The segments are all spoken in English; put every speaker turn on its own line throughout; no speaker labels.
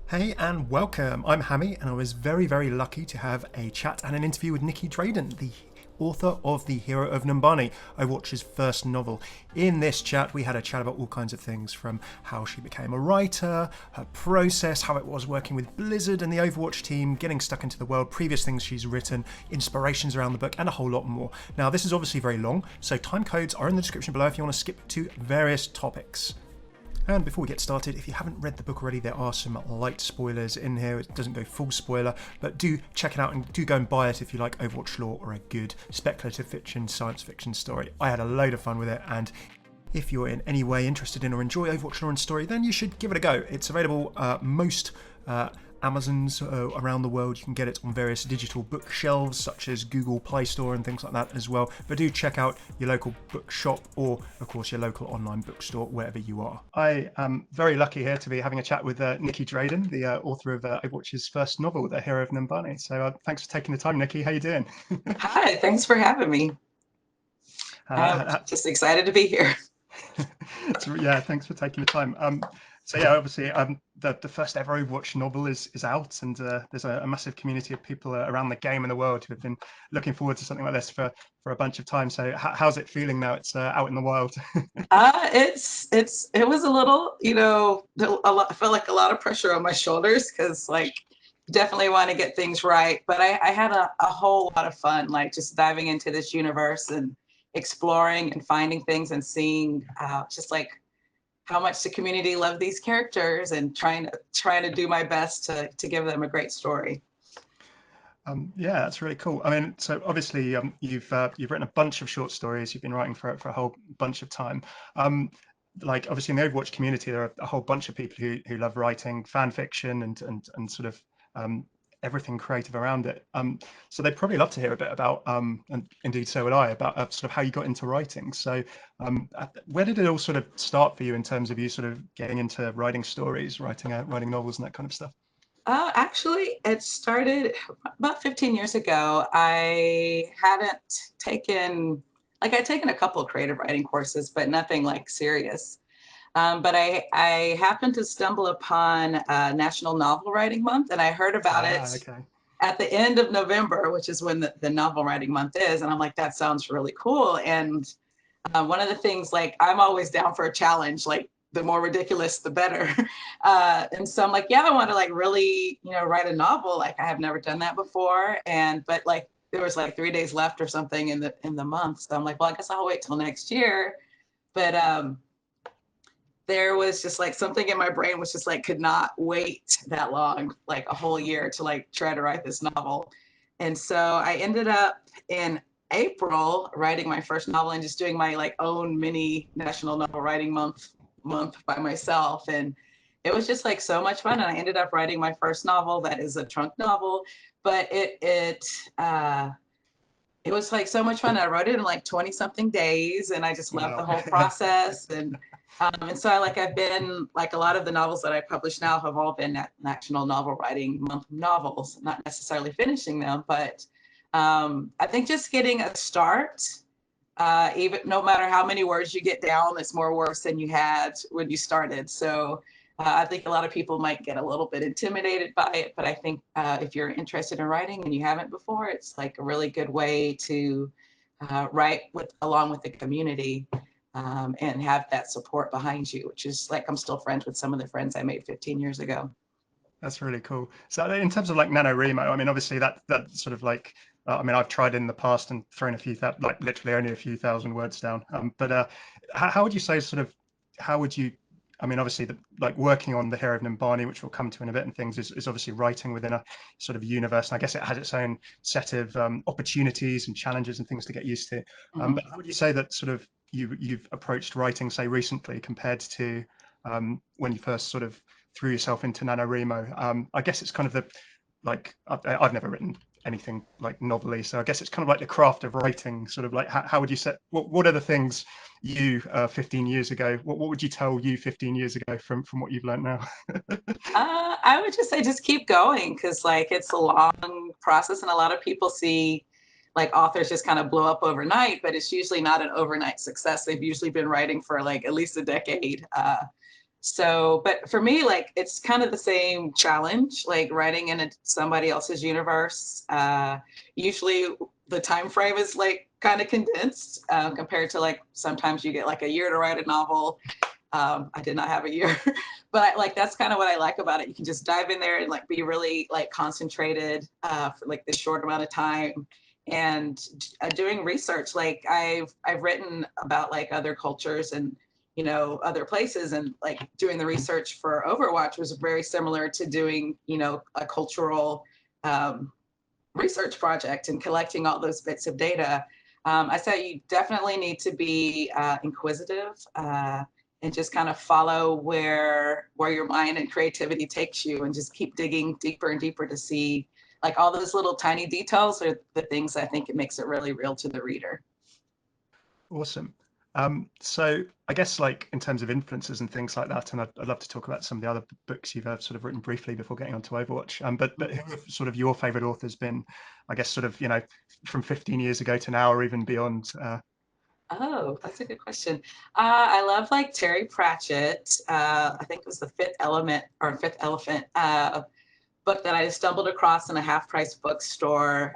Hey and welcome. I'm Hammeh, and I was very lucky to have a chat and an interview with Nicky Drayden, the author of the Hero of Numbani, Overwatch's first novel. In this chat, we had a chat about all kinds of things, from how she became a writer, her process, how it was working with Blizzard and the Overwatch team, getting stuck into the world, previous things she's written, inspirations around the book, and a whole lot more. Now, this is obviously very long, so time codes are in the description below if you want to skip to various topics. And before we get started, if you haven't read the book already, there are some light spoilers in here. It doesn't go full spoiler, but do check it out and do go and buy it if you like Overwatch lore or a good speculative fiction, science fiction story. I had a load of fun with it, and if you're in any way interested in or enjoy Overwatch lore and story, then you should give it a go. It's available most Amazons around the world. You can get it on various digital bookshelves such as Google Play Store and things like that as well. But do check out your local bookshop or, of course, your local online bookstore, wherever you are. I am very lucky here to be having a chat with Nicky Drayden, the author of Overwatch's first novel, The Hero of Numbani. So thanks for taking the time, Nicky. How you doing?
Hi, thanks for having me. I'm just excited to be here.
Yeah, thanks for taking the time. So yeah, obviously, the first ever Overwatch novel is out, and there's a massive community of people around the game and the world who have been looking forward to something like this for a bunch of time. So how's it feeling now it's out in the wild?
It was a little, I felt like a lot of pressure on my shoulders because like definitely want to get things right. But I had a whole lot of fun, like just diving into this universe and exploring and finding things and seeing just like how much the community loved these characters and trying to do my best to give them a great story.
Yeah, that's really cool. I mean, so obviously you've written a bunch of short stories. You've been writing for a whole bunch of time. Like obviously in the Overwatch community, there are a whole bunch of people who love writing fan fiction and sort of everything creative around it. So they'd probably love to hear a bit about, and indeed so would I, about sort of how you got into writing. So where did it all sort of start for you in terms of you sort of getting into writing stories, writing novels and that kind of stuff?
Actually, it started about 15 years ago. I hadn't taken, I'd taken a couple of creative writing courses, but nothing like serious. But I happened to stumble upon National Novel Writing Month, and I heard about it
Okay.
at the end of November, which is when the novel writing month is. And I'm like, that sounds really cool. And one of the things, like, I'm always down for a challenge, like the more ridiculous, the better. And so I'm like, yeah, I want to like really, write a novel. Like I have never done that before. But like, there was like 3 days left or something in the month. So I'm like, well, I guess I'll wait till next year. But there was just like something in my brain was just like could not wait that long, like a whole year to like try to write this novel. And so I ended up in April writing my first novel and just doing my like own mini National Novel Writing month by myself. And it was just like so much fun. And I ended up writing my first novel that is a trunk novel, but it was like so much fun. I wrote it in like 20 something days and I just loved the whole process. And so I've been like a lot of the novels that I publish now have all been National Novel Writing Month novels, not necessarily finishing them, but I think just getting a start, even no matter how many words you get down, it's more words than you had when you started. So I think a lot of people might get a little bit intimidated by it, but I think if you're interested in writing and you haven't before, it's like a really good way to write along with the community and have that support behind you, which is like I'm still friends with some of the friends I made 15 years ago.
That's really cool. So in terms of like NaNoWriMo, I mean, obviously that sort of like, I mean, I've tried in the past and thrown like literally only a few thousand words down. But how would you say sort of, how would you, I mean, obviously like working on the Hero of Numbani, which we'll come to in a bit and things is obviously writing within a sort of universe. And I guess it has its own set of opportunities and challenges and things to get used to. But how would you say that sort of you've approached writing, say recently compared to when you first sort of threw yourself into NaNoWriMo? I guess it's kind of the, like, I've never written anything like novelly, so I guess it's kind of like the craft of writing, sort of like how would you set, what are the things you 15 years ago, what would you tell you 15 years ago from what you've learned now?
I would just say just keep going because like it's a long process and a lot of people see like authors just kind of blow up overnight, but it's usually not an overnight success. They've usually been writing for like at least a decade. So, but for me, like it's kind of the same challenge, like writing in somebody else's universe. Usually the time frame is like kind of condensed compared to like sometimes you get like a year to write a novel. I did not have a year, but like that's kind of what I like about it. You can just dive in there and like be really like concentrated for like this short amount of time, and doing research. Like I've written about like other cultures and other places, and like doing the research for Overwatch was very similar to doing a cultural research project and collecting all those bits of data. I said you definitely need to be inquisitive and just kind of follow where your mind and creativity takes you, and just keep digging deeper and deeper to see like all those little tiny details are the things I think it makes it really real to the reader.
Awesome. So I guess like in terms of influences and things like that, and I'd love to talk about some of the other books you've sort of written briefly before getting onto Overwatch. But who have sort of your favorite authors been? I guess sort of from 15 years ago to now, or even beyond.
Oh, that's a good question. I love like Terry Pratchett. I think it was the Fifth Element or Fifth Elephant book that I stumbled across in a half-price bookstore,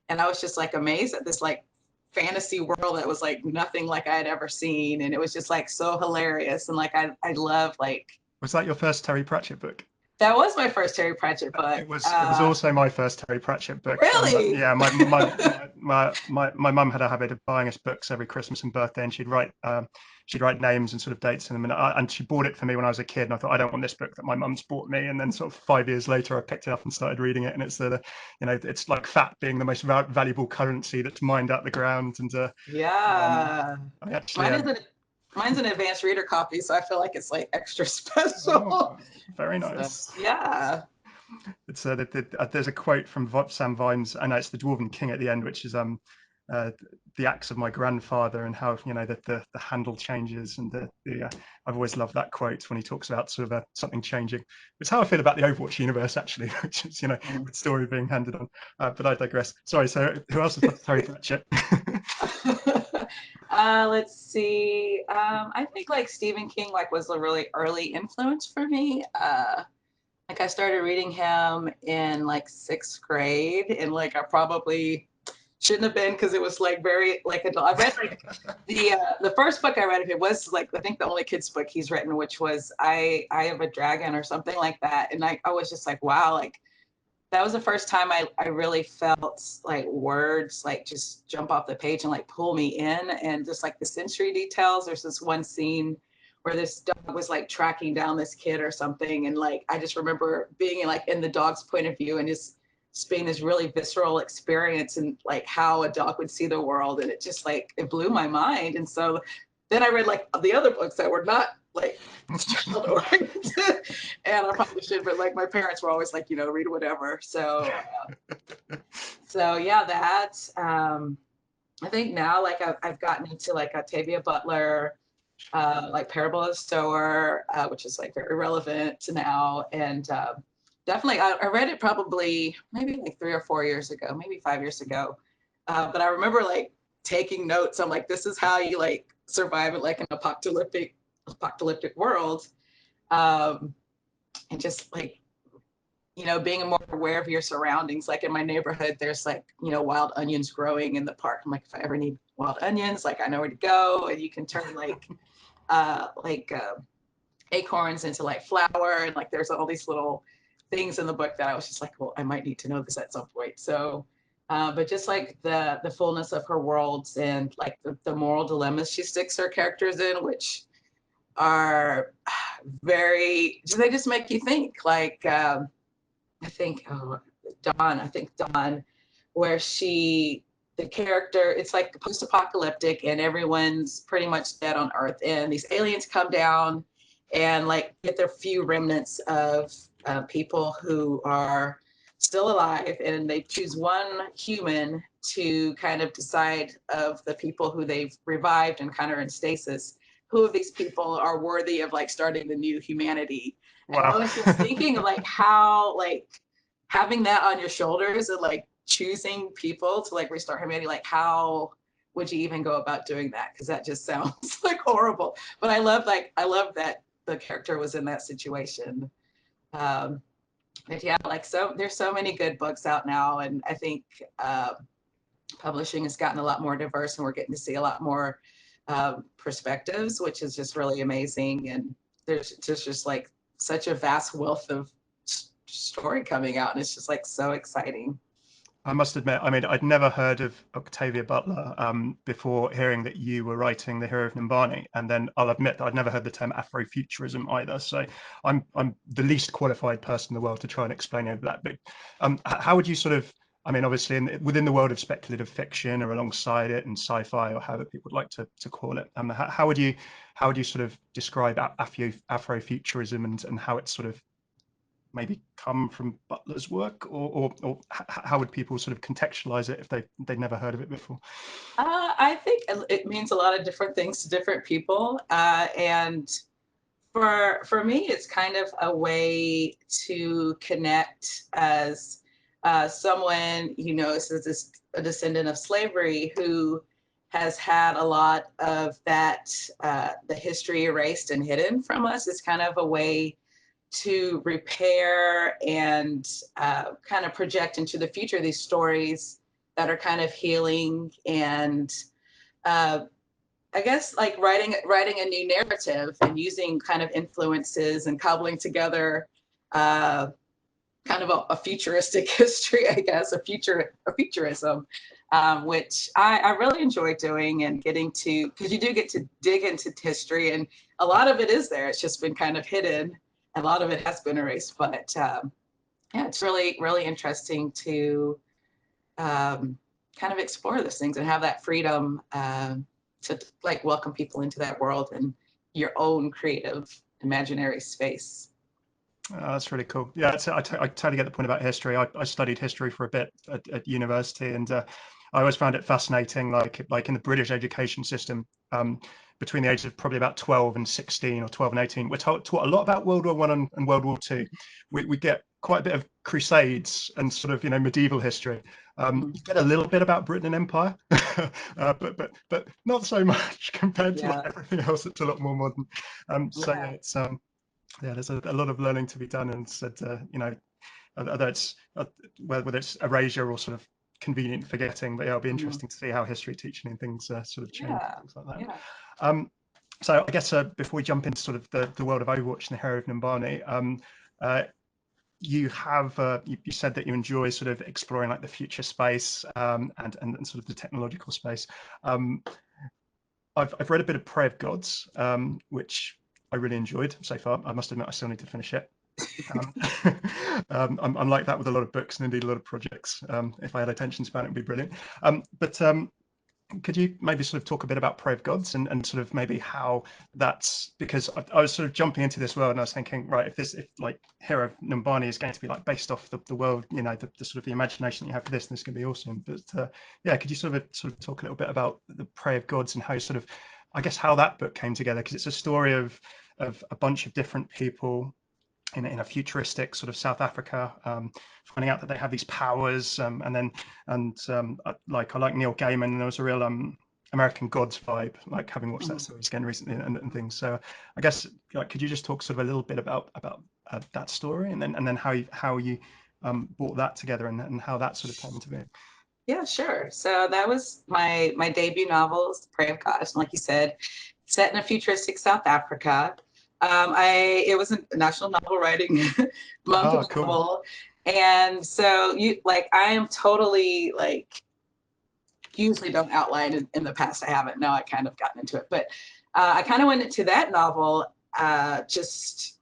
and I was just like amazed at this like fantasy world that was like nothing like I had ever seen, and it was just like so hilarious, and like I love like.
Was that your first Terry Pratchett book?
That was my first Terry Pratchett book.
It was also my first Terry Pratchett book.
Really?
Yeah, my mum had a habit of buying us books every Christmas and birthday, and she'd write names and sort of dates in them, and she bought it for me when I was a kid, and I thought I don't want this book that my mum's bought me, and then sort of 5 years later I picked it up and started reading it, and it's it's like fat being the most valuable currency that's mined out the ground, and
yeah,
I actually
mine's an advanced reader copy, so I feel like it's like extra special.
oh, very nice.
So, yeah.
It's there's a quote from Sam Vimes, and it's the Dwarven King at the end, which is the axe of my grandfather, and how that the handle changes, and I've always loved that quote when he talks about sort of something changing. It's how I feel about the Overwatch universe actually, which is the story being handed on. But I digress. Sorry. So who else has got Terry Pratchett?
Let's see. I think like Stephen King like was a really early influence for me. Like I started reading him in like 6th grade, and like I probably shouldn't have been, because it was like very like adult. I read like the first book I read of it was like I think the only kids book he's written, which was I Have a Dragon or something like that, and I was just like, wow, like that was the first time I really felt like words like just jump off the page and like pull me in, and just like the sensory details. There's this one scene where this dog was like tracking down this kid or something, and like I just remember being like in the dog's point of view, and just being this really visceral experience, and like how a dog would see the world, and it just like it blew my mind. And so then I read like the other books that were not like child oriented, and I probably should, but like my parents were always like, read whatever. So yeah, that. I think now like I've gotten into like Octavia Butler, like Parable of the Stower, which is like very relevant to now, and definitely I read it probably maybe like 3 or 4 years ago, maybe 5 years ago, but I remember like taking notes. I'm like, this is how you like survive in like an apocalyptic world, and just like being more aware of your surroundings. Like in my neighborhood, there's like wild onions growing in the park. I'm like, if I ever need wild onions, like I know where to go, and you can turn like acorns into like flour, and like there's all these little things in the book that I was just like, well, I might need to know this at some point. So but just like the fullness of her worlds, and like the moral dilemmas she sticks her characters in, which are they just make you think. Like I think Dawn, where the character, it's like post-apocalyptic, and everyone's pretty much dead on Earth, and these aliens come down and like get their few remnants of people who are still alive, and they choose one human to kind of decide, of the people who they've revived and kind of in stasis, who of these people are worthy of like starting the new humanity. Wow. And I was just thinking like how like having that on your shoulders, and like choosing people to like restart humanity, like how would you even go about doing that? Because that just sounds like horrible. But I love that the character was in that situation. But yeah, like there's so many good books out now, and I think publishing has gotten a lot more diverse, and we're getting to see a lot more perspectives, which is just really amazing. And there's just like such a vast wealth of story coming out, and it's just like so exciting.
I must admit, I mean, I'd never heard of Octavia Butler before hearing that you were writing The Hero of Numbani, and then I'll admit that I'd never heard the term Afrofuturism either. So I'm the least qualified person in the world to try and explain over that. But how would you sort of, I mean, obviously within the world of speculative fiction or alongside it and sci-fi or however people would like to call it, how would you sort of describe Afrofuturism and how it's sort of maybe come from Butler's work, or how would people sort of contextualize it if they'd never heard of it before?
I think it means a lot of different things to different people, and for me, it's kind of a way to connect as someone, you know, is a descendant of slavery who has had a lot of that the history erased and hidden from us. It's kind of a way to repair and kind of project into the future these stories that are kind of healing and I guess like writing a new narrative and using kind of influences and cobbling together kind of a futuristic history, I guess, a futurism, which I really enjoy doing and getting to, because you do get to dig into history, and a lot of it is there. It's just been kind of hidden. A lot of it has been erased, but yeah, it's really, really interesting to kind of explore those things and have that freedom to like welcome people into that world and your own creative imaginary space.
Oh, that's really cool. Yeah, I totally get the point about history. I studied history for a bit at university, and I always found it fascinating. Like in the British education system, between the ages of probably about 12 and 16, or 12 and 18, we're taught a lot about World War One and World War Two. We get quite a bit of Crusades and sort of medieval history. You get a little bit about Britain and Empire, but not so much compared to like everything else that's a lot more modern. So yeah, it's yeah, there's a lot of learning to be done, and said, whether it's erasure or sort of convenient forgetting, but yeah, it'll be interesting to see how history teaching and things sort of change, things like that. So I guess before we jump into sort of the world of Overwatch and the Hero of Numbani, you have you said that you enjoy sort of exploring like the future space and sort of the technological space. I've read a bit of Prey of Gods, which I really enjoyed so far. I must admit, I still need to finish it. I'm like that with a lot of books and indeed a lot of projects. If I had attention span, it would be brilliant. But could you maybe sort of talk a bit about Prey of Gods and sort of maybe how that's, because I was sort of jumping into this world and I was thinking, right, if like Hero of Numbani is going to be like based off the world, the sort of the imagination that you have for this, and it's going to be awesome. But yeah, could you sort of talk a little bit about the Prey of Gods and how sort of, I guess, how that book came together? Because it's a story of a bunch of different people in a futuristic sort of South Africa, finding out that they have these powers, like I like Neil Gaiman, and there was a real American Gods vibe, like having watched that series again recently and things. So I guess like, could you just talk sort of a little bit about that story, and then how you brought that together and how that sort of came to be?
Yeah, sure. So that was my debut novel, Prey of Gods, and like you said, set in a futuristic South Africa. It was a National Novel Writing Month novel, and so I am totally like, usually don't outline in the past. I haven't. Now I kind of gotten into it, but I kind of went into that novel just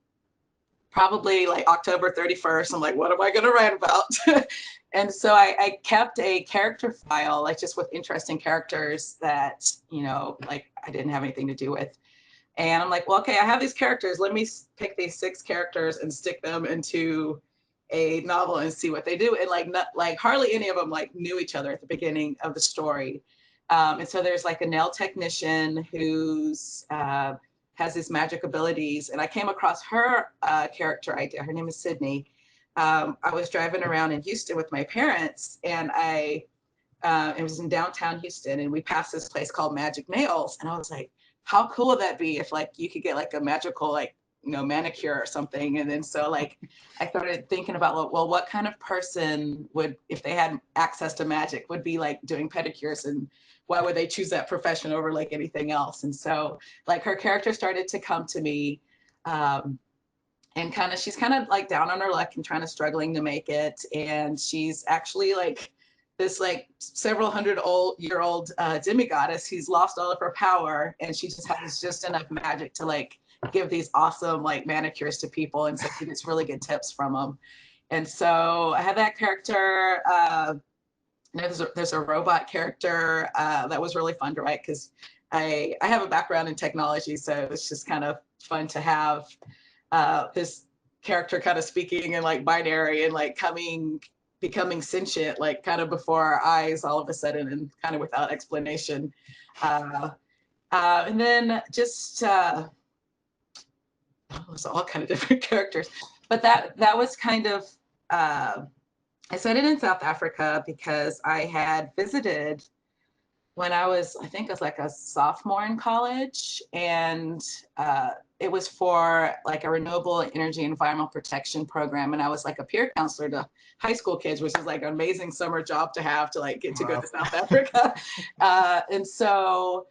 probably like October 31st. I'm like, what am I going to write about? And so I kept a character file, like just with interesting characters that, like I didn't have anything to do with. And I'm like, well, okay, I have these characters. Let me pick these 6 characters and stick them into a novel and see what they do. And like hardly any of them like knew each other at the beginning of the story. And so there's like a nail technician who's has these magic abilities. And I came across her character idea. Her name is Sydney. I was driving around in Houston with my parents, and it was in downtown Houston, and we passed this place called Magic Nails. And I was like, how cool would that be if like you could get like a magical like manicure or something. And then so like I started thinking about, well, what kind of person would, if they had access to magic, would be like doing pedicures, and why would they choose that profession over like anything else? And so like her character started to come to me, and she's kind of like down on her luck and struggling to make it. And she's actually like this like several year old demigoddess who's lost all of her power, and she just has just enough magic to like give these awesome like manicures to people, and so she gets really good tips from them. And so I have that character. There's a robot character that was really fun to write, because I have a background in technology, so it's just kind of fun to have this character kind of speaking in like binary and like becoming sentient, like kind of before our eyes all of a sudden, and kind of without explanation. And then just it was all kind of different characters, but that was kind of I started in South Africa because I had visited when I think I was like a sophomore in college, and it was for like a renewable energy environmental protection program, and I was like a peer counselor to high school kids, which is like an amazing summer job to have, to like get to go to South Africa. And so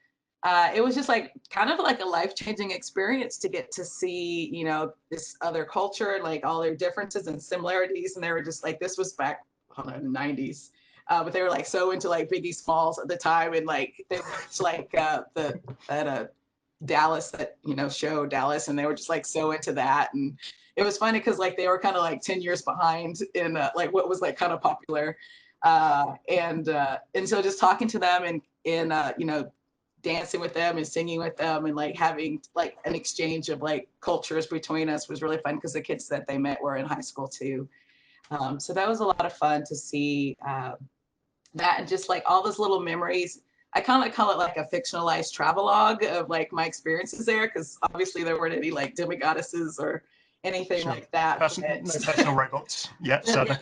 it was just like kind of like a life-changing experience to get to see, this other culture, like all their differences and similarities. And they were just like, this was back in the 90s. But they were like so into like Biggie Smalls at the time, and like they watched like Dallas, that show Dallas, and they were just like so into that. And it was funny because like they were kind of like 10 years behind in like what was like kind of popular, and so just talking to them and dancing with them and singing with them and like having like an exchange of like cultures between us was really fun, because the kids that they met were in high school too. So that was a lot of fun to see that, and just like all those little memories. I kind of call it like a fictionalized travelogue of like my experiences there, because obviously there weren't any like demigoddesses or anything like that.
No personal robots yet, sadly.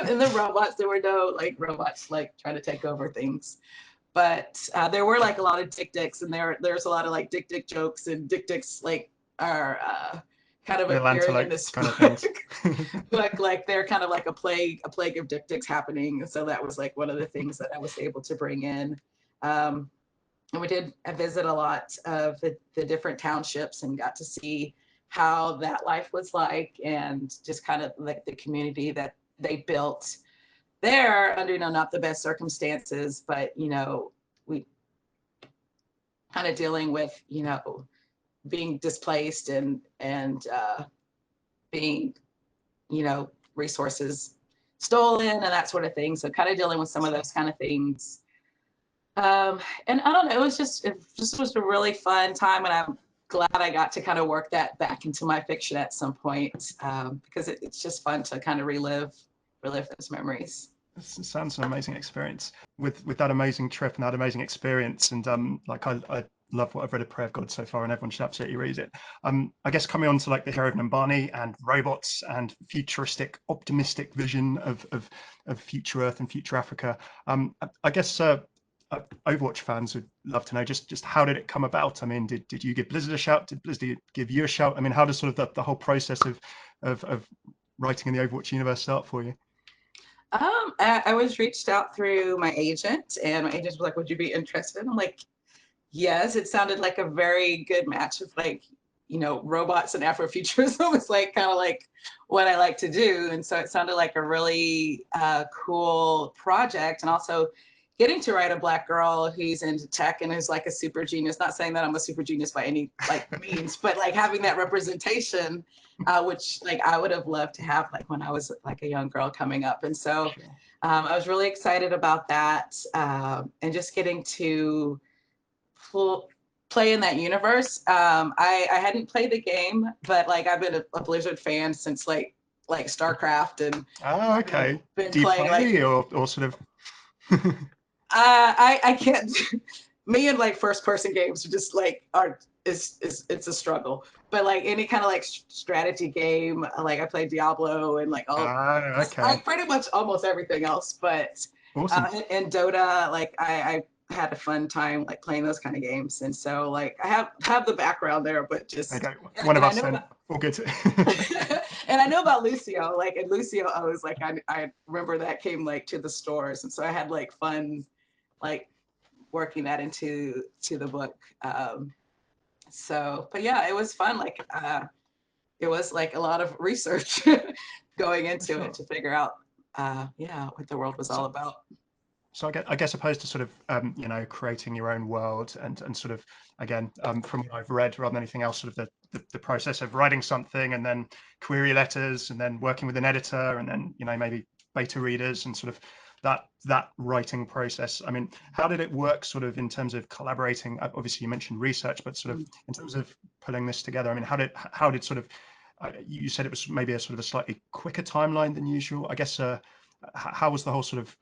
In the robots, there were no like robots like trying to take over things. But there were like a lot of dick-dicks, and there's a lot of like dick jokes, and dick-dicks like are kind of appearing in this kind of things. But like they're kind of like a plague of dick-dicks happening. And so that was like one of the things that I was able to bring in. And we did visit a lot of the different townships and got to see how that life was like, and just kind of like the community that they built there under not the best circumstances, but we kind of dealing with being displaced and being resources stolen and that sort of thing. So kind of dealing with some of those kind of things. And I don't know, it just was a really fun time, and I'm glad I got to kind of work that back into my fiction at some point, because it's just fun to kind of relive those memories.
It sounds an amazing experience with that amazing trip and that amazing experience. And like I love what I've read of Prayer of God so far, and everyone should absolutely read it. I guess coming on to like the Hero of Numbani and robots and futuristic, optimistic vision of future Earth and future Africa. I guess Overwatch fans would love to know just how did it come about? I mean, did you give Blizzard a shout? Did Blizzard give you a shout? I mean, how does sort of the whole process of writing in the Overwatch universe start for you?
I was reached out through my agent, and my agent was like, "Would you be interested?" I'm like, "Yes." It sounded like a very good match of like, robots and Afrofuturism is like kind of like what I like to do, and so it sounded like a really cool project, and also getting to write a Black girl who's into tech and is like a super genius. Not saying that I'm a super genius by any like means, but like having that representation, which like I would have loved to have like when I was like a young girl coming up. And so I was really excited about that, and just getting to play in that universe. I hadn't played the game, but like I've been a Blizzard fan since like StarCraft, and
okay.
Been
Do you
playing
play or sort of
I can't. Me and like first person games are just like it's a struggle. But like any kind of like strategy game, like I played Diablo and like all.
okay.
I pretty much almost everything else. But
awesome.
in Dota, like I had a fun time like playing those kind of games. And so like I have the background there, but just
Okay, one of
and I
us
know
then.
about,
All good.
and I know about Lucio, like, and Lucio, I was like, I remember that came like to the stores. And so I had like fun, like working that into the book. So, but yeah, it was fun. Like, it was like a lot of research going into
Sure.
it to figure out, yeah, what the world was all
So,
about.
so I guess opposed to sort of creating your own world and sort of again from what I've read rather than anything else, sort of the process of writing something and then query letters and then working with an editor and then maybe beta readers and sort of that writing process. I mean, how did it work sort of in terms of collaborating? Obviously you mentioned research, but sort of in terms of pulling this together, I mean, how did sort of you said it was maybe a sort of a slightly quicker timeline than usual, I guess. How was the whole sort of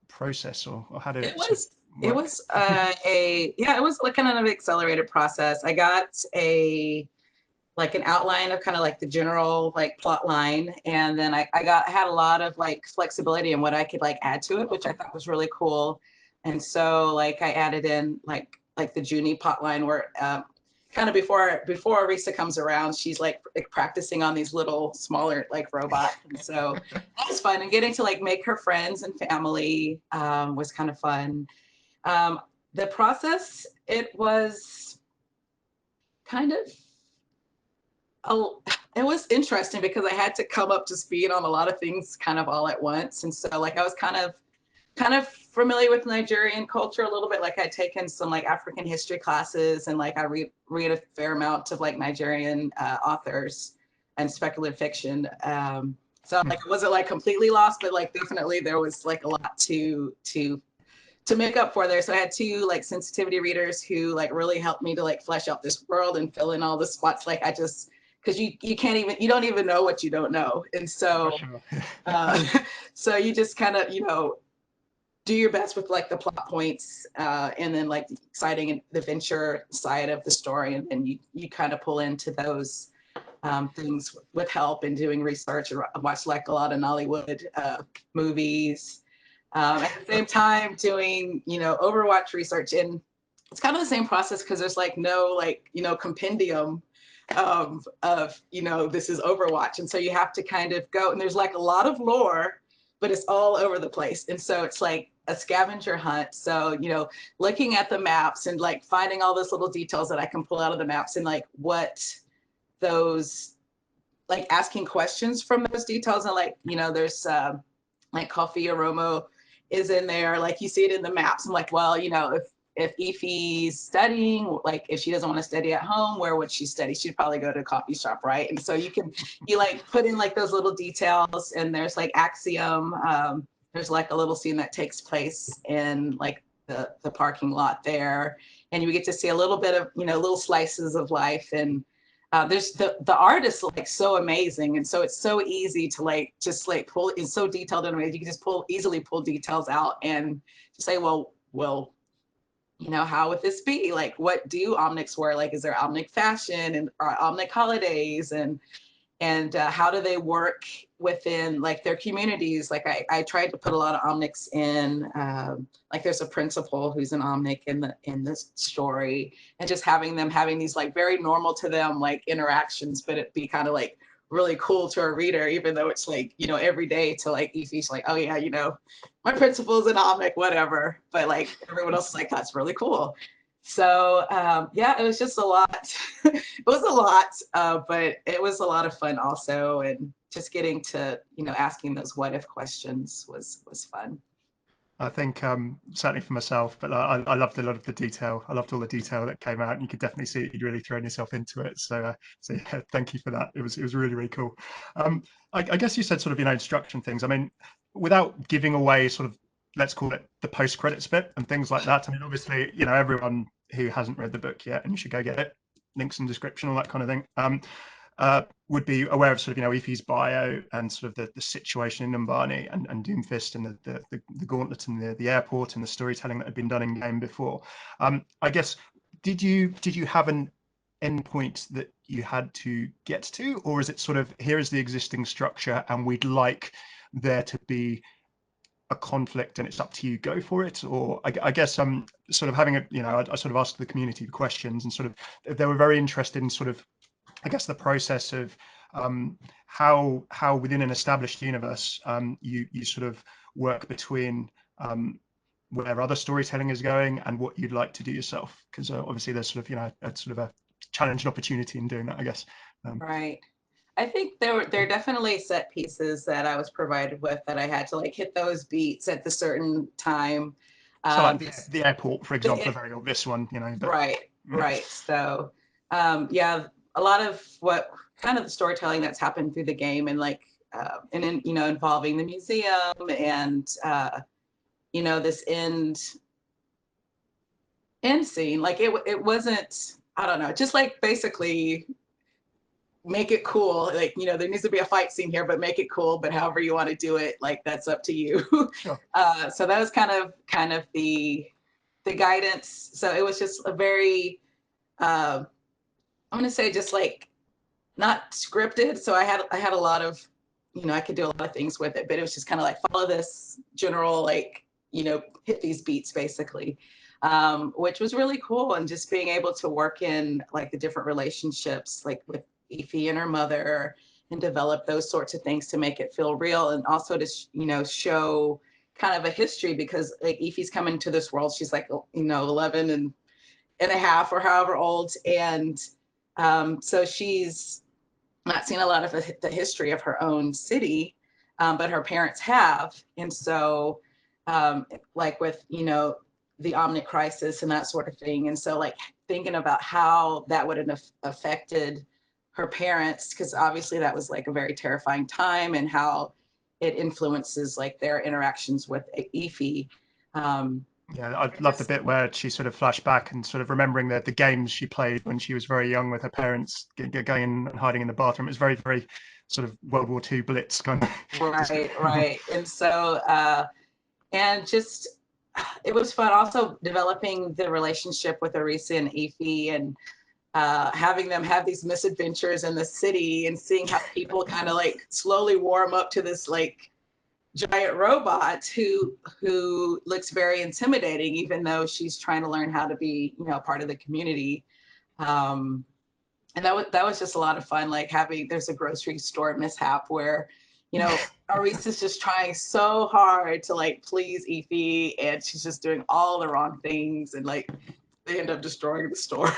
process, or how did
It
it sort of
was it
work?
was it was like kind of an accelerated process. I got a like an outline of kind of like the general like plot line, and then I had a lot of like flexibility in what I could like add to it, which I thought was really cool. And so like I added in like the Junie plot line where kind of before Orisa comes around, she's like practicing on these little smaller like robots. And so that was fun, and getting to like make her friends and family was kind of fun. um, the process, it was kind of it was interesting because I had to come up to speed on a lot of things kind of all at once. And so like I was kind of familiar with Nigerian culture a little bit. Like I'd taken some like African history classes, and like I read a fair amount of like Nigerian authors and speculative fiction. So like it wasn't like completely lost, but like definitely there was like a lot to make up for there. So I had two like sensitivity readers who like really helped me to like flesh out this world and fill in all the spots. Like I just, because you can't even, you don't even know what you don't know. And
For
so
sure.
uh so you just kind of do your best with like the plot points, and then like the exciting adventure side of the story, and then you kind of pull into those things with help and doing research. I watch like a lot of Nollywood movies, at the same time doing Overwatch research. And it's kind of the same process because there's like no like compendium of this is Overwatch, and so you have to kind of go, and there's like a lot of lore, but it's all over the place. And so it's like a scavenger hunt. So looking at the maps and like finding all those little details that I can pull out of the maps, and like what those, like asking questions from those details. And like there's like coffee aroma is in there, like you see it in the maps. I'm like, well, if Ife's studying, like if she doesn't want to study at home, where would she study? She'd probably go to a coffee shop, right? And so you like put in like those little details. And there's like Axiom, there's like a little scene that takes place in like the parking lot there, and you get to see a little bit of little slices of life. And there's the art is like so amazing, and so it's so easy to like just like pull. It's so detailed in a way you can just easily pull details out and say, well, how would this be? Like, what do Omnics wear? Like, is there Omnic fashion and Omnic holidays, and how do they work within like their communities? Like I tried to put a lot of Omnics in, like there's a principal who's an Omnic in this story, and just having them having these like very normal to them like interactions, but it be kind of like really cool to a reader, even though it's like every day to like Ife's like, oh yeah, my principal's an Omnic, whatever, but like everyone else is like, that's really cool. So yeah, it was just a lot. It was a lot, but it was a lot of fun also, and just getting to asking those what if questions was fun.
I think certainly for myself, but I loved a lot of the detail. I loved all the detail that came out, and you could definitely see that you'd really thrown yourself into it. So yeah, thank you for that. It was really really cool. I guess you said sort of instruction things. I mean, without giving away sort of, let's call it the post credits bit and things like that. I mean, obviously everyone who hasn't read the book yet, and you should go get it. Links in description, all that kind of thing. Would be aware of sort of Ife's bio and sort of the situation in Numbani and Doomfist and the gauntlet and the airport and the storytelling that had been done in game before. I guess did you have an endpoint that you had to get to, or is it sort of here is the existing structure and we'd like there to be a conflict and it's up to you, go for it? Or I guess I'm sort of having a, I sort of asked the community questions, and sort of they were very interested in sort of, I guess, the process of how within an established universe you sort of work between where other storytelling is going and what you'd like to do yourself, because obviously there's sort of a sort of a challenge and opportunity in doing that, I guess.
Right. I think there are definitely set pieces that I was provided with that I had to like hit those beats at the certain time.
So like
Um,
the airport, for example, a very obvious one, but
right,
yeah.
right. So yeah, a lot of what kind of the storytelling that's happened through the game, and like and in, involving the museum and this end scene, like it wasn't, I don't know, just like basically make it cool, like there needs to be a fight scene here, but make it cool, but however you want to do it, like that's up to you.
Sure.
So that was kind of the guidance. So it was just a very I'm gonna say just like not scripted, so I had a lot of, I could do a lot of things with it, but it was just kind of like follow this general, like hit these beats basically, which was really cool. And just being able to work in like the different relationships, like with Ify and her mother, and develop those sorts of things to make it feel real, and also to show kind of a history, because like Ify's coming to this world, she's like 11 and a half or however old, and so she's not seen a lot of the history of her own city, but her parents have. And so like with the Omnic crisis and that sort of thing, and so like thinking about how that would have affected her parents, because obviously that was like a very terrifying time, and how it influences like their interactions with Ify.
Yeah, I love the bit where she sort of flashed back and sort of remembering the games she played when she was very young with her parents, going in and hiding in the bathroom. It was very, very sort of World War II Blitz kind of.
Right, right. And so, and just, it was fun also developing the relationship with Orisa and Ify, and having them have these misadventures in the city, and seeing how people kind of like slowly warm up to this like giant robot who looks very intimidating, even though she's trying to learn how to be part of the community. And that was just a lot of fun, like there's a grocery store mishap where Arisa's just trying so hard to like please Ify, and she's just doing all the wrong things, and like they end up destroying the store.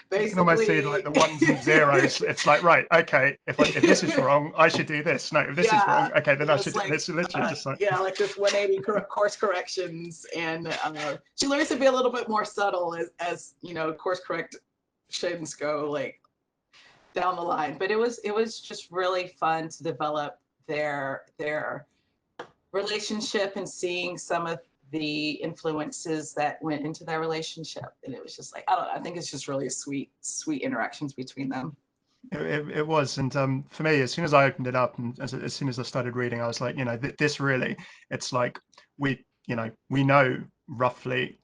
Basically.
You can almost see like the ones and zeros. It's like, right, okay, if this is wrong, I should do this. No, if this is wrong, okay, then I should do this. Literally just like
like this 180 course corrections, and she learns to be a little bit more subtle as course corrections go like down the line. But it was just really fun to develop their relationship, and seeing some of the influences that went into their relationship. And it was just like, I don't know, I think it's just really sweet interactions between them.
it was. And for me, as soon as I opened it up and as soon as I started reading, I was like, this really, it's like we know roughly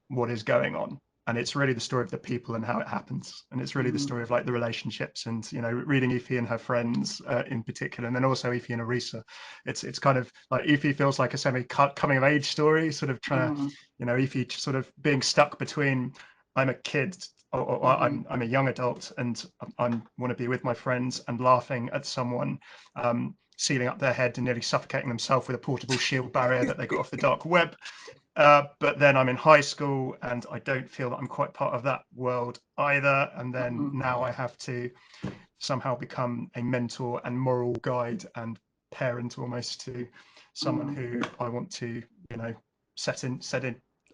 what is going on, and it's really the story of the people and how it happens, and it's really the story of like the relationships, and reading Ify and her friends in particular, and then also Ify and Orisa. It's kind of like Ify feels like a semi coming of age story, sort of trying to Ify sort of being stuck between I'm a kid or I'm a young adult, and I want to be with my friends, and laughing at someone sealing up their head and nearly suffocating themselves with a portable shield barrier that they got off the dark web. But then I'm in high school and I don't feel that I'm quite part of that world either. And then now I have to somehow become a mentor and moral guide and parent almost to someone who I want to, set in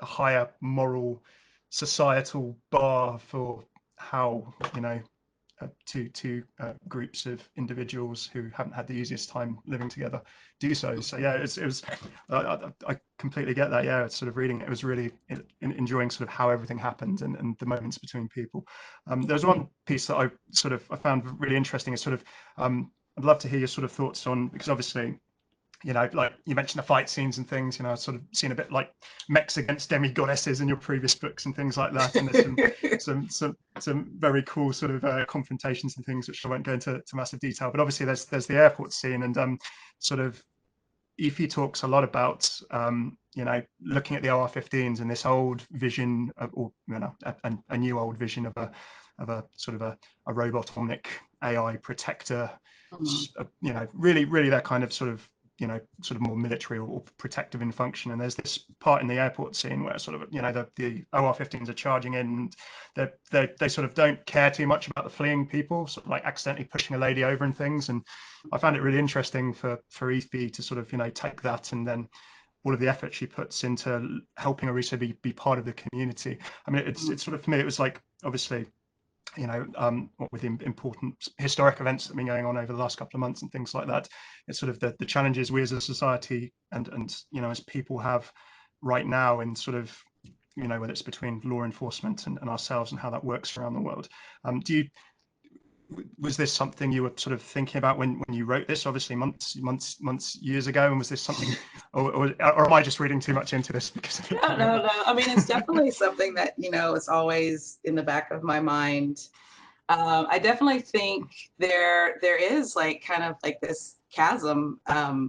a higher moral societal bar for how, two groups of individuals who haven't had the easiest time living together do so. So yeah, it was I completely get that. Yeah, it's sort of reading it was really enjoying sort of how everything happened, and the moments between people. There's one piece that I found really interesting is sort of I'd love to hear your sort of thoughts on, because obviously like you mentioned the fight scenes and things, I've sort of seen a bit like mechs against demigoddesses in your previous books and things like that. And there's some very cool sort of confrontations and things, which I won't go into massive detail. But obviously there's the airport scene, and sort of Ify talks a lot about looking at the OR-15s and this old vision of, or a new old vision of a sort of a robot omnic AI protector. Really that kind of sort of more military or protective in function. And there's this part in the airport scene where sort of the OR-15s are charging in, and they sort of don't care too much about the fleeing people, sort of like accidentally pushing a lady over and things. And I found it really interesting for Ify to sort of take that, and then all of the effort she puts into helping Orisa be part of the community. I mean, it's sort of, for me, it was like, obviously, what with the important historic events that have been going on over the last couple of months and things like that, it's sort of the challenges we as a society and as people have right now in sort of whether it's between law enforcement and ourselves and how that works around the world. Was this something you were sort of thinking about when you wrote this, obviously months, years ago? And was this something, or am I just reading too much into this?
No. I mean, it's definitely something that, it's always in the back of my mind. I definitely think there is like kind of like this chasm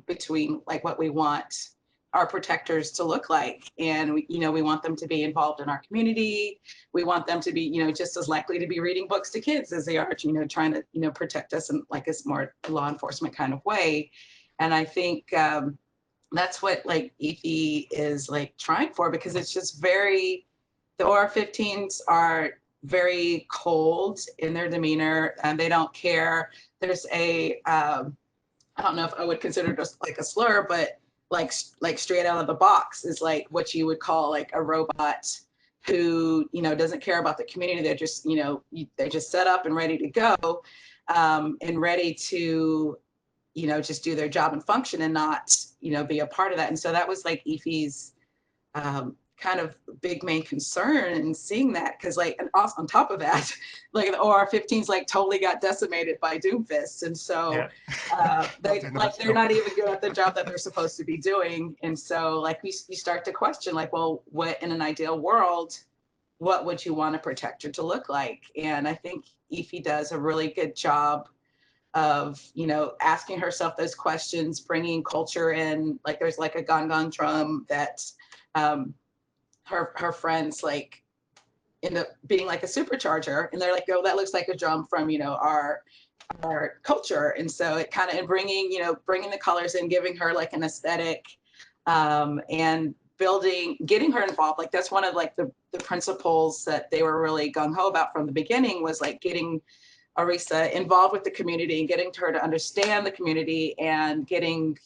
between like what we want our protectors to look like, and we want them to be involved in our community. We want them to be just as likely to be reading books to kids as they are trying to protect us in like this more law enforcement kind of way. And I think that's what like Ify is like trying for, because it's just the OR-15s are very cold in their demeanor, and they don't care. There's I don't know if I would consider this like a slur, but like straight out of the box is like what you would call like a robot who doesn't care about the community. They're just they're just set up and ready to go, and ready to just do their job and function, and not be a part of that. And so that was like Ify's kind of big main concern in seeing that, because like, and also on top of that, like the OR-15s like totally got decimated by Doomfist, and so they're not even good at the job that they're supposed to be doing. And so like you start to question like, well, what in an ideal world, what would you want a protector to look like? And I think Ify does a really good job of asking herself those questions, bringing culture in. Like there's like a gong drum that her friends like end up being like a supercharger, and they're like, oh, that looks like a drum from our culture. And so it kind of, and bringing the colors in, giving her like an aesthetic, and getting her involved. Like that's one of like the principles that they were really gung-ho about from the beginning, was like getting Orisa involved with the community and getting her to understand the community, and getting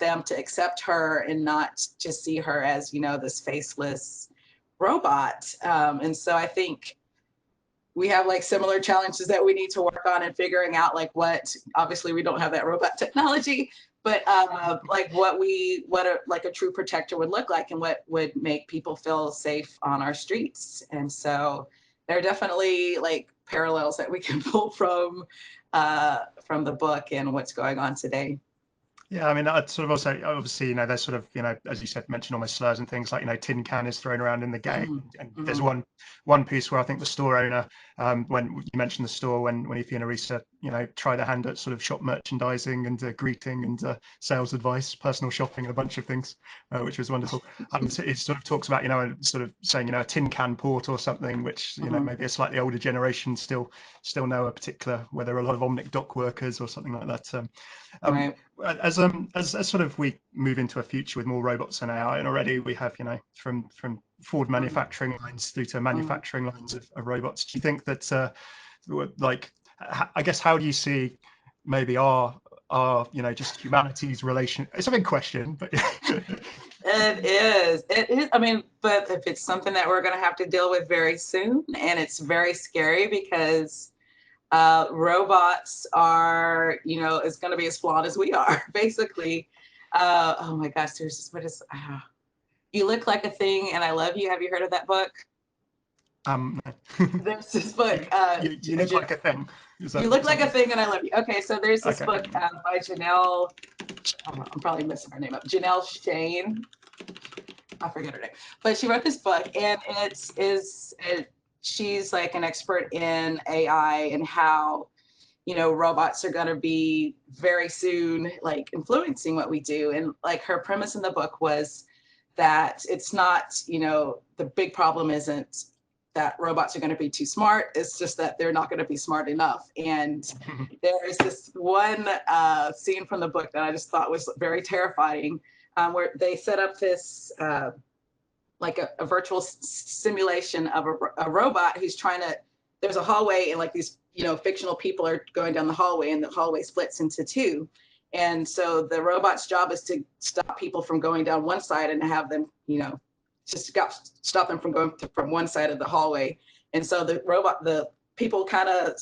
them to accept her and not just see her as this faceless robot. And so I think we have like similar challenges that we need to work on, and figuring out like what, obviously we don't have that robot technology, but like what a true protector would look like, and what would make people feel safe on our streets. And so there are definitely like parallels that we can pull from the book and what's going on today.
Yeah, I mean, I'd sort of also, obviously, there's sort of, as you said, mentioned almost slurs and things like, tin can is thrown around in the game. And there's one piece where I think the store owner, when you mentioned the store, when Ify and Orisa, try their hand at sort of shop merchandising and greeting and sales advice, personal shopping, and a bunch of things, which was wonderful. So it sort of talks about, sort of saying, a tin can port or something, which, maybe a slightly older generation still know a particular, where there are a lot of Omnic dock workers or something like that.
Right.
As sort of we move into a future with more robots and AI, and already we have from Ford manufacturing lines through to manufacturing lines of robots. Do you think that like, I guess, how do you see maybe our just humanity's relation? It's a big question, but
It is. I mean, but if it's something that we're going to have to deal with very soon, and it's very scary, because robots are, is going to be as flawed as we are, basically. Oh my gosh, You Look Like a Thing and I Love You. Have you heard of that book? There's this book.
You look like a thing.
You Look Like a Thing and I Love You. Okay, so there's this book by Janelle. I'm probably messing her name up. Janelle Shane. I forget her name, but she wrote this book, and she's like an expert in AI and how robots are going to be very soon like influencing what we do. And like her premise in the book was that it's not, the big problem isn't that robots are going to be too smart. It's just that they're not going to be smart enough. And there is this one scene from the book that I just thought was very terrifying, where they set up this like a virtual simulation of a robot who's trying to, there's a hallway and like these, fictional people are going down the hallway and the hallway splits into two. And so the robot's job is to stop people from going down one side and have them, just stop them from going from one side of the hallway. And so the people kind of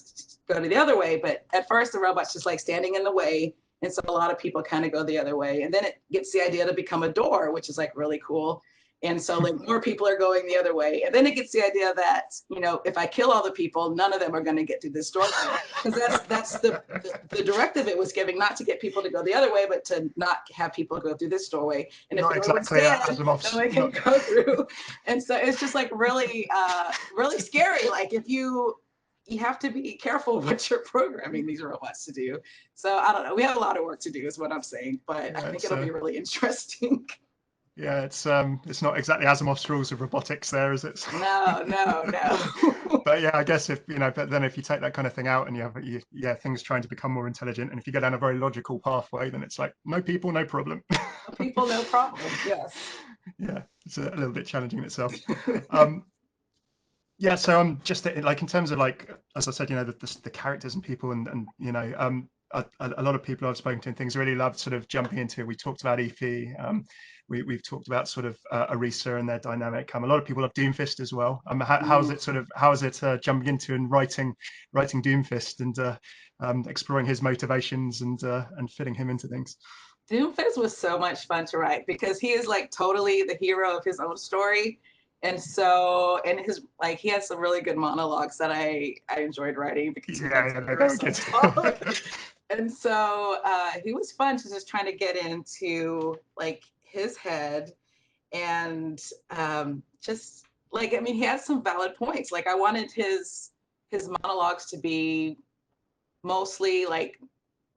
go to the other way, but at first the robot's just like standing in the way. And so a lot of people kind of go the other way. And then it gets the idea to become a door, which is like really cool. And so like more people are going the other way. And then it gets the idea that, if I kill all the people, none of them are going to get through this doorway. Because that's the directive it was giving, not to get people to go the other way, but to not have people go through this doorway. And if everyone's dead, then we can go through. And so it's just like really, really scary. Like if you have to be careful what you're programming these robots to do. So I don't know. We have a lot of work to do is what I'm saying, but I think it'll be really interesting.
Yeah, it's not exactly Asimov's rules of robotics there, is it?
No.
But yeah, I guess but then if you take that kind of thing out and you have things trying to become more intelligent, and if you go down a very logical pathway, then it's like no people, no problem.
No people, no problem. Yes.
Yeah, it's a little bit challenging in itself. Yeah, so I'm just like in terms of like, as I said, the characters and people and a lot of people I've spoken to and things really loved sort of jumping into. We talked about Efi. We've talked about sort of Orisa and their dynamic. A lot of people love Doomfist as well. How is it jumping into and writing Doomfist and exploring his motivations and fitting him into things?
Doomfist was so much fun to write because he is like totally the hero of his own story. And so, and he has some really good monologues that I enjoyed writing because and so he was fun to just trying to get into like his head and just like, I mean, he has some valid points. Like I wanted his monologues to be mostly like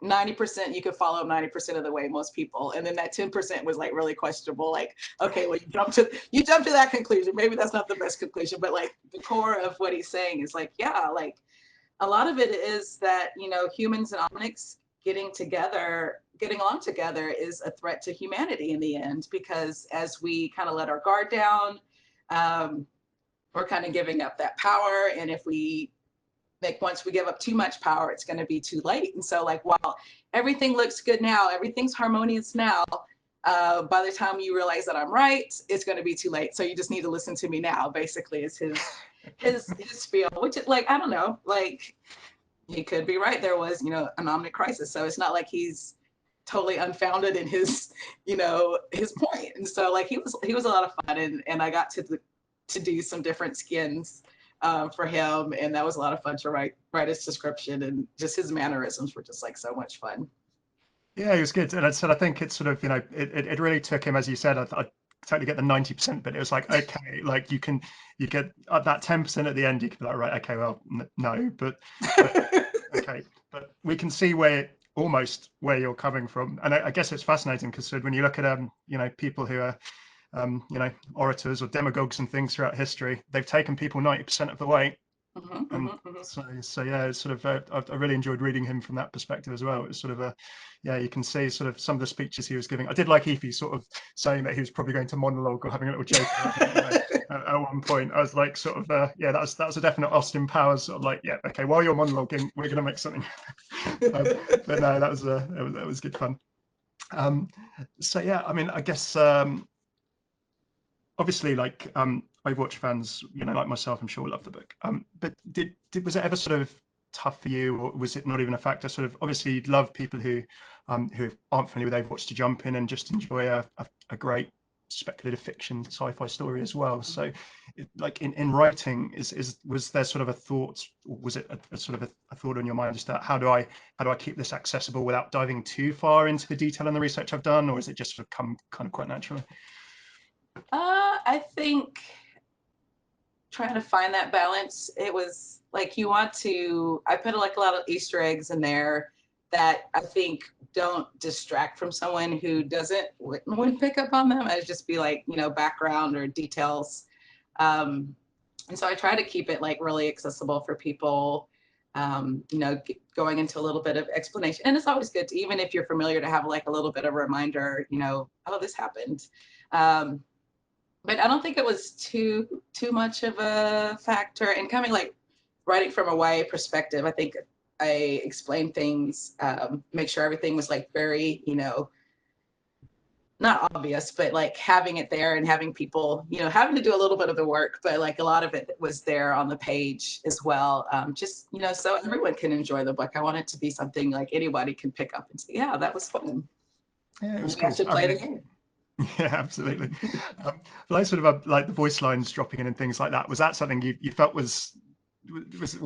90% you could follow 90% of the way, most people, and then that 10% was like really questionable. Like, okay, well, you jump to that conclusion. Maybe that's not the best conclusion, but like the core of what he's saying is like, yeah, like a lot of it is that humans and omnics getting along together is a threat to humanity in the end, because as we kind of let our guard down, we're kind of giving up that power, and if we once we give up too much power, it's going to be too late. And so like, while everything looks good now, everything's harmonious now, by the time you realize that I'm right, it's going to be too late. So you just need to listen to me now, basically, is his spiel, which is like, I don't know, like he could be right. There was, an omnic crisis. So it's not like he's totally unfounded in his, his point. And so like, he was a lot of fun, and I got to do some different skins for him, and that was a lot of fun to write his description, and just his mannerisms were just like so much fun.
Yeah, it was good, and I think it's sort of it really took him, as you said. I totally get the 90%, but it was like, okay, like you get that 10% at the end. You can be like, right, okay, well, no, but okay, but we can see almost where you're coming from, and I guess it's fascinating because when you look at people who are orators or demagogues and things throughout history, they've taken people 90% of the way. So yeah, it's sort of I really enjoyed reading him from that perspective as well. It was sort of you can see sort of some of the speeches he was giving. I did like Efi sort of saying that he was probably going to monologue or having a little joke at one point. I was like sort of that was a definite Austin Powers sort of like, yeah, okay, while you're monologuing, we're going to make something. But no, that was good fun. So yeah, I mean, I guess obviously, like Overwatch fans, like myself, I'm sure love the book. But was it ever sort of tough for you, or was it not even a factor? Sort of, obviously, you'd love people who aren't familiar with Overwatch to jump in and just enjoy a great speculative fiction sci-fi story as well. So, like in writing, was there sort of a thought, or was it a sort of a thought on your mind, just that how do I keep this accessible without diving too far into the detail and the research I've done, or is it just sort of come kind of quite naturally?
I think trying to find that balance, it was like you want to, I put like a lot of Easter eggs in there that I think don't distract from someone who wouldn't pick up on them. I'd just be like, you know, background or details. And so I try to keep it like really accessible for people, you know, going into a little bit of explanation. And it's always good to, even if you're familiar, to have like a little bit of a reminder, you know, oh, this happened. But I don't think it was too much of a factor. And coming like writing from a YA perspective, I think I explained things, make sure everything was like very, you know, not obvious, but like having it there and having people, you know, having to do a little bit of the work, but like a lot of it was there on the page as well. Just, you know, so everyone can enjoy the book. I want it to be something like anybody can pick up and say, yeah, that was fun.
Yeah, it was
Maybe
cool.
I should play the game.
Yeah, absolutely. Like sort of like the voice lines dropping in and things like that. Was that something you felt was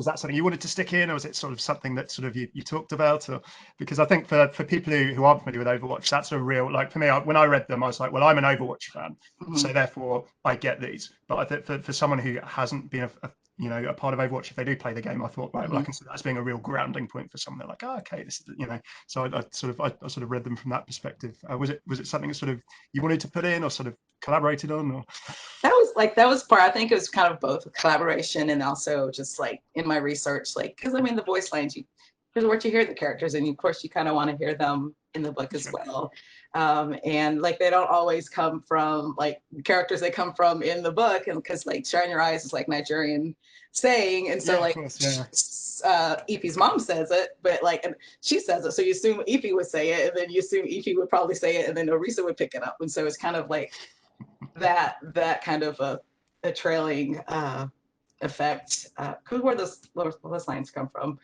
that something you wanted to stick in, or was it sort of something that sort of you talked about? Or because I think for people who aren't familiar with Overwatch, that's a real, like for me, when I read them, I was like, well, I'm an Overwatch fan, so therefore I get these. But I think for someone who hasn't been you know, a part of Overwatch, if they do play the game, I thought, right, well, I can see that as being a real grounding point for someone. They're like, oh, okay, this is, you know. So I sort of read them from that perspective. Was it something that sort of you wanted to put in, or sort of collaborated on, or?
That was part, I think it was kind of both collaboration and also just like in my research, like, because I mean, the voice lines, because what you hear the characters, and of course you kind of want to hear them in the book as well. And like, they don't always come from like the characters they come from in the book. And because like Shine Your Eyes is like Nigerian saying. And so
Yeah,
like,
of course, yeah.
Ife's mom says it, but like, and she says it. So you assume Ife would say it, and then you assume Ife would probably say it, and then Orisa would pick it up. And so it's kind of like, that kind of a trailing effect. Where those lines come from?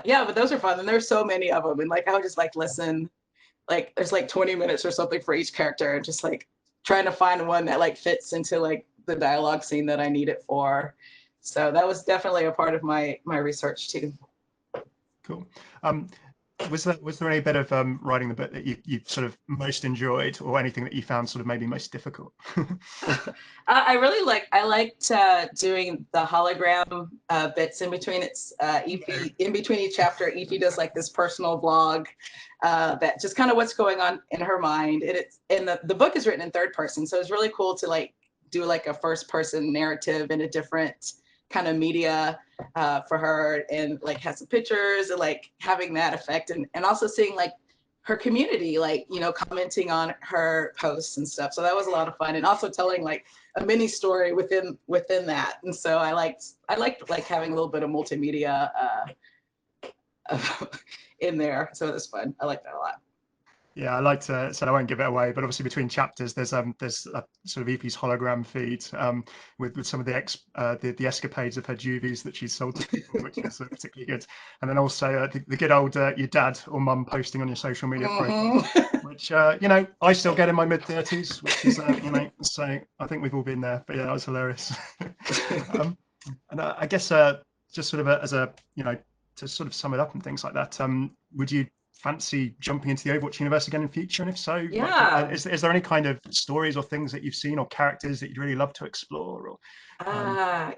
Yeah, but those are fun, and there's so many of them, and like I would just like listen. Like there's like 20 minutes or something for each character, and just like trying to find one that like fits into like the dialogue scene that I need it for. So that was definitely a part of my research too.
Cool. Was there any bit of writing the book that you sort of most enjoyed, or anything that you found sort of maybe most difficult?
I liked doing the hologram bits in between. It's Ify, in between each chapter, Ify does like this personal vlog that just kind of what's going on in her mind. And the book is written in third person, so it's really cool to like do like a first person narrative in a different kind of media for her, and like have some pictures and like having that effect, and also seeing like her community, like, you know, commenting on her posts and stuff. So that was a lot of fun, and also telling like a mini story within that. And so I liked like having a little bit of multimedia in there. So it was fun. I liked that a lot.
Yeah, I like to, so I won't give it away, but obviously between chapters, there's a sort of Evie's hologram feed with some of the escapades of her juvies that she's sold to people, which is particularly good. And then also the good old your dad or mum posting on your social media profile, which you know, I still get in my mid-30s, which is you know, so I think we've all been there. But yeah, that was hilarious. And I guess just sort of as a, you know, to sort of sum it up and things like that, would you fancy jumping into the Overwatch universe again in future? And if so,
Yeah.
like, is there any kind of stories or things that you've seen or characters that you'd really love to explore? Or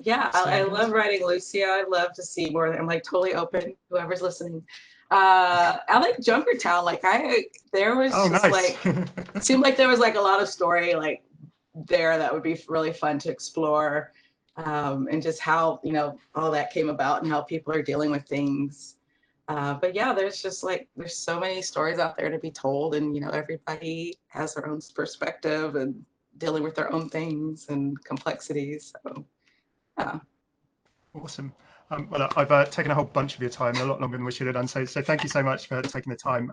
yeah, I love writing Lucio. I'd love to see more. I'm like totally open, whoever's listening. I like Junkertown. Like there was just
nice.
like, seemed like there was like a lot of story like there that would be really fun to explore. And just how, you know, all that came about and how people are dealing with things. But yeah, there's just like, there's so many stories out there to be told, and, you know, everybody has their own perspective and dealing with their own things and complexities. So, yeah.
Awesome. Well, I've taken a whole bunch of your time, a lot longer than we should have done. So thank you so much for taking the time.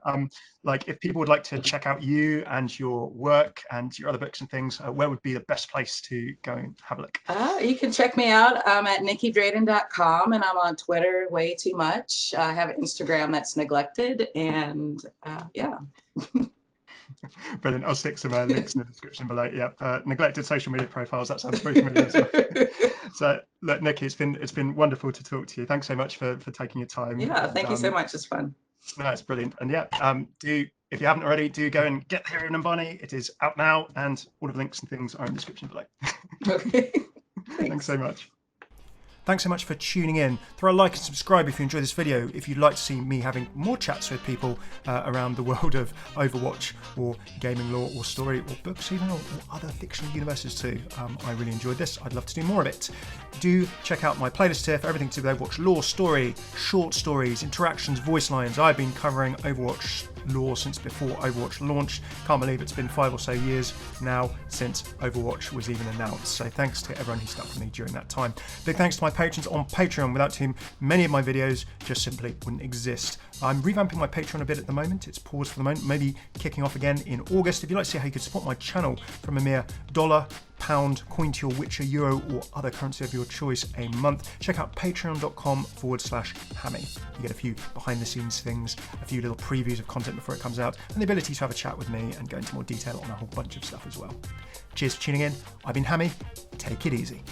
Like, if people would like to check out you and your work and your other books and things, where would be the best place to go and have a look?
You can check me out. I'm at nickydrayden.com, and I'm on Twitter way too much. I have an Instagram that's neglected, and yeah.
Brilliant. I'll stick some links in the description below. Yeah, neglected social media profiles. That sounds very familiar as well. So, look, Nicky, it's been wonderful to talk to you. Thanks so much for taking your time.
Yeah, thank you so much. It's fun.
No, it's brilliant. And yeah, if you haven't already, do go and get Hero of Numbani. It is out now, and all of the links and things are in the description below.
Okay.
Thanks so much. Thanks so much for tuning in. Throw a like and subscribe if you enjoy this video. If you'd like to see me having more chats with people around the world of Overwatch or gaming lore or story or books even, or other fictional universes too. I really enjoyed this. I'd love to do more of it. Do check out my playlist here for everything to do with Overwatch lore, story, short stories, interactions, voice lines. I've been covering Overwatch lore since before Overwatch launched. Can't believe it's been 5 or so years now since Overwatch was even announced. So thanks to everyone who stuck with me during that time. Big thanks to my patrons on Patreon, without whom many of my videos just simply wouldn't exist. I'm revamping my Patreon a bit at the moment. It's paused for the moment, maybe kicking off again in August. If you'd like to see how you could support my channel from a mere $1, pound, coin to your Witcher, euro, or other currency of your choice a month, check out patreon.com/Hammeh. You get a few behind the scenes things, a few little previews of content before it comes out, and the ability to have a chat with me and go into more detail on a whole bunch of stuff as well. Cheers for tuning in. I've been Hammeh. Take it easy.